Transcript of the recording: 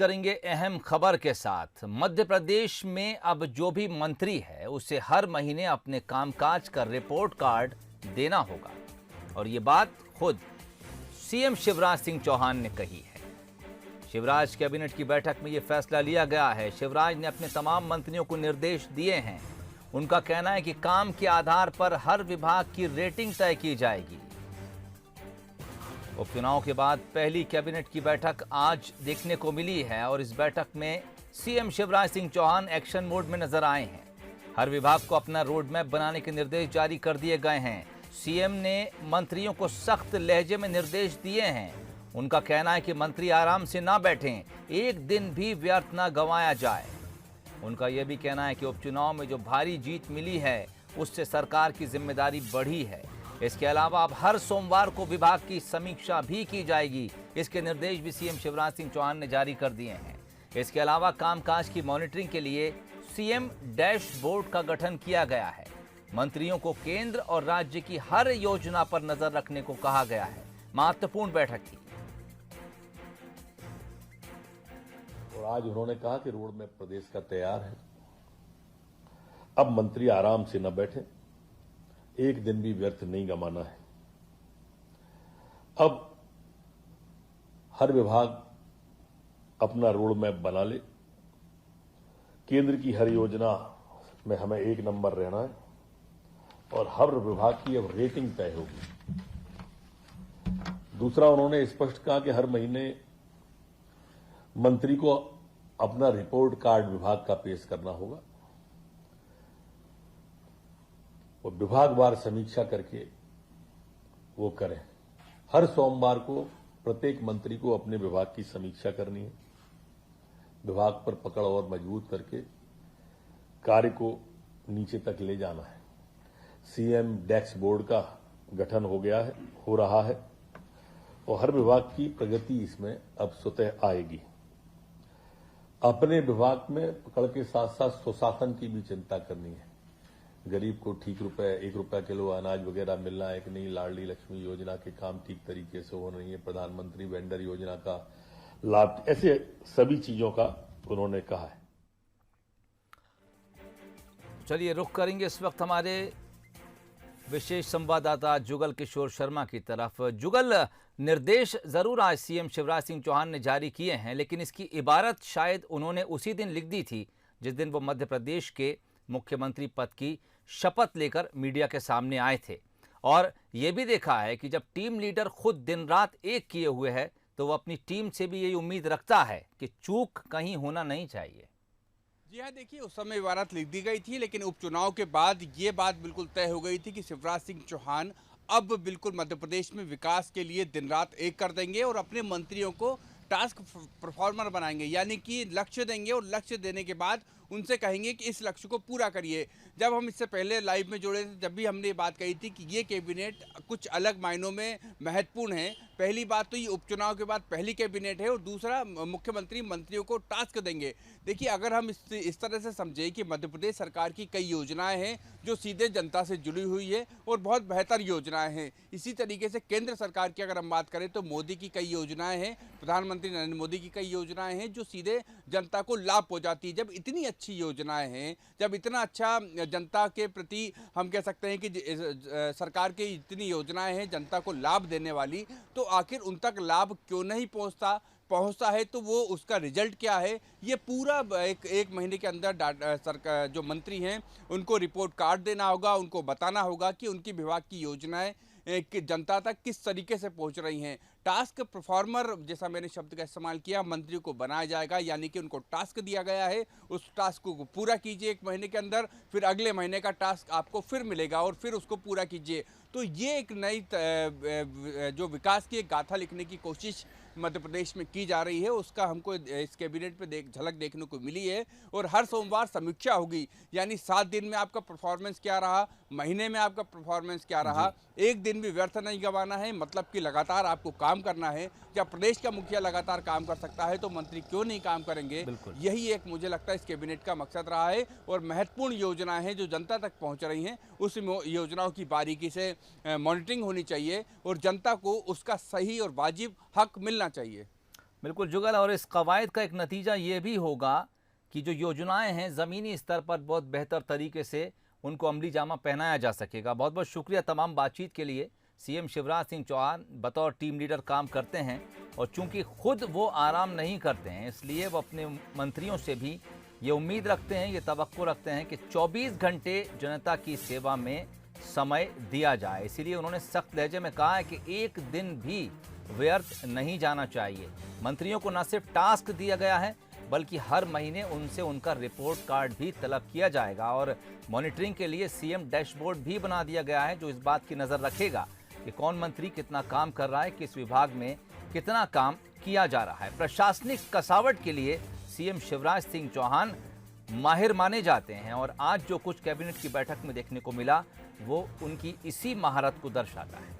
करेंगे अहम खबर के साथ। मध्य प्रदेश में अब जो भी मंत्री है उसे हर महीने अपने कामकाज का रिपोर्ट कार्ड देना होगा और ये बात खुद सीएम शिवराज सिंह चौहान ने कही है। शिवराज कैबिनेट की बैठक में ये फैसला लिया गया है। शिवराज ने अपने तमाम मंत्रियों को निर्देश दिए हैं। उनका कहना है कि काम के आधार पर हर विभाग की रेटिंग तय की जाएगी। उपचुनाव के बाद पहली कैबिनेट की बैठक आज देखने को मिली है और इस बैठक में CM Shivraj Singh Chouhan action mode में नजर आए हैं। हर विभाग को अपना रोड मैप बनाने के निर्देश जारी कर दिए गए हैं। सीएम ने मंत्रियों को सख्त लहजे में निर्देश दिए हैं। उनका कहना है कि मंत्री आराम से ना बैठें, एक दिन भी व्यर्थ ना गंवाया जाए। उनका यह भी कहना है कि उपचुनाव में जो भारी जीत मिली है उससे सरकार की जिम्मेदारी बढ़ी है। इसके अलावा अब हर सोमवार को विभाग की समीक्षा भी की जाएगी। इसके निर्देश भी सीएम शिवराज सिंह चौहान ने जारी कर दिए हैं। इसके अलावा कामकाज की मॉनिटरिंग के लिए सीएम डैशबोर्ड का गठन किया गया है। मंत्रियों को केंद्र और राज्य की हर योजना पर नजर रखने को कहा गया है। महत्वपूर्ण बैठक थी और आज उन्होंने कहा कि रोड मैप प्रदेश का तैयार है। अब मंत्री आराम से न बैठे, एक दिन भी व्यर्थ नहीं गंवाना है। अब हर विभाग अपना रोड मैप बना ले। केंद्र की हर योजना में हमें एक नंबर रहना है और हर विभाग की अब रेटिंग तय होगी। दूसरा, उन्होंने स्पष्ट कहा कि हर महीने मंत्री को अपना रिपोर्ट कार्ड विभाग का पेश करना होगा और विभागवार समीक्षा करके वो करें। हर सोमवार को प्रत्येक मंत्री को अपने विभाग की समीक्षा करनी है। विभाग पर पकड़ और मजबूत करके कार्य को नीचे तक ले जाना है। सीएम डैशबोर्ड का गठन हो रहा है और हर विभाग की प्रगति इसमें अब स्वतः आएगी। अपने विभाग में पकड़ के साथ साथ सुशासन की भी चिंता करनी है। गरीब को ठीक ₹1 किलो अनाज वगैरह मिलना है कि नहीं, लाडली लक्ष्मी योजना के काम ठीक तरीके से हो रही है, प्रधानमंत्री वेंडर योजना का लाभ, ऐसे सभी चीजों का उन्होंने कहा है। चलिए रुख करेंगे इस वक्त हमारे विशेष संवाददाता जुगल किशोर शर्मा की तरफ। जुगल, निर्देश जरूर आज सीएम शिवराज सिंह चौहान ने जारी किए हैं, लेकिन इसकी इबारत शायद उन्होंने उसी दिन लिख दी थी जिस दिन वो मध्य प्रदेश के मुख्यमंत्री पद की शपथ लेकर मीडिया के सामने आए थे। और ये भी देखा है कि जब टीम लीडर खुद दिन रात एक किए हुए है तो वो अपनी टीम से भी यही उम्मीद रखता है कि चूक कहीं होना नहीं चाहिए। जी हाँ, देखिए उस समय इबारत लिख दी गई थी, लेकिन उपचुनाव के बाद ये बात बिल्कुल तय हो गई थी कि शिवराज सिंह चौहान अब बिल्कुल मध्य प्रदेश में विकास के लिए दिन रात एक कर देंगे और अपने मंत्रियों को टास्क परफॉर्मर बनाएंगे, यानी कि लक्ष्य देंगे और लक्ष्य देने के बाद उनसे कहेंगे कि इस लक्ष्य को पूरा करिए। जब हम इससे पहले लाइव में जुड़े थे जब भी हमने ये बात कही थी कि ये कैबिनेट कुछ अलग मायनों में महत्वपूर्ण है। पहली बात तो ये उपचुनाव के बाद पहली कैबिनेट है और दूसरा मुख्यमंत्री मंत्रियों को टास्क देंगे। देखिए, अगर हम इस तरह से समझें कि मध्य प्रदेश सरकार की कई योजनाएं हैं जो सीधे जनता से जुड़ी हुई है और बहुत बेहतर योजनाएं हैं। इसी तरीके से केंद्र सरकार की अगर हम बात करें तो मोदी की कई योजनाएं हैं, प्रधानमंत्री नरेंद्र मोदी की कई योजनाएं हैं जो सीधे जनता को लाभ पहुंचाती है। जब इतनी अच्छी योजनाएं हैं, जब इतना अच्छा जनता के प्रति हम कह सकते हैं कि सरकार की इतनी योजनाएं हैं जनता को लाभ देने वाली, तो आखिर उन तक लाभ क्यों नहीं पहुंचता है, तो वो उसका रिजल्ट क्या है, ये पूरा एक महीने के अंदर सरकार जो मंत्री हैं उनको रिपोर्ट कार्ड देना होगा, उनको बताना होगा कि उनकी विभाग की योजनाएं कि जनता तक किस तरीके से पहुंच रही हैं। टास्क परफॉर्मर जैसा मैंने शब्द का इस्तेमाल किया, मंत्री को बनाया जाएगा, यानी कि उनको टास्क दिया गया है, उस टास्क को पूरा कीजिए 1 महीने के अंदर, फिर अगले महीने का टास्क आपको फिर मिलेगा और फिर उसको पूरा कीजिए। तो ये एक नई जो विकास की एक गाथा लिखने की कोशिश मध्य प्रदेश में की जा रही है, उसका हमको इस कैबिनेट पे झलक देखने को मिली है। और हर सोमवार समीक्षा होगी, यानी 7 दिन में आपका परफॉर्मेंस क्या रहा, महीने में आपका परफॉर्मेंस क्या रहा, एक दिन भी व्यर्थ नहीं गंवाना है, मतलब कि लगातार आपको काम करना है। जब प्रदेश का मुखिया लगातार काम कर सकता है तो मंत्री क्यों नहीं काम करेंगे। यही एक मुझे लगता है इस कैबिनेट का मकसद रहा है और महत्वपूर्ण योजनाएं हैं जो जनता तक पहुंच रही हैं, उस योजनाओं की बारीकी से मॉनिटरिंग होनी चाहिए और जनता को उसका सही और वाजिब हक मिलना चाहिए। बिल्कुल जुगल, और इस कवायद का एक नतीजा ये भी होगा कि जो योजनाएं हैं ज़मीनी स्तर पर बहुत बेहतर तरीके से उनको अमली जामा पहनाया जा सकेगा। बहुत बहुत शुक्रिया तमाम बातचीत के लिए। सीएम शिवराज सिंह चौहान बतौर टीम लीडर काम करते हैं और चूंकि खुद वो आराम नहीं करते हैं, इसलिए वो अपने मंत्रियों से भी ये उम्मीद रखते हैं, ये तवक्को रखते हैं कि 24 घंटे जनता की सेवा में समय दिया जाए। इसीलिए उन्होंने सख्त लहजे में कहा है कि एक दिन भी व्यर्थ नहीं जाना चाहिए। मंत्रियों को न सिर्फ टास्क दिया गया है बल्कि हर महीने उनसे उनका रिपोर्ट कार्ड भी तलब किया जाएगा और मॉनिटरिंग के लिए सीएम डैशबोर्ड भी बना दिया गया है, जो इस बात की नज़र रखेगा कि कौन मंत्री कितना काम कर रहा है, किस विभाग में कितना काम किया जा रहा है। प्रशासनिक कसावट के लिए सीएम शिवराज सिंह चौहान माहिर माने जाते हैं और आज जो कुछ कैबिनेट की बैठक में देखने को मिला वो उनकी इसी महारत को दर्शाता है।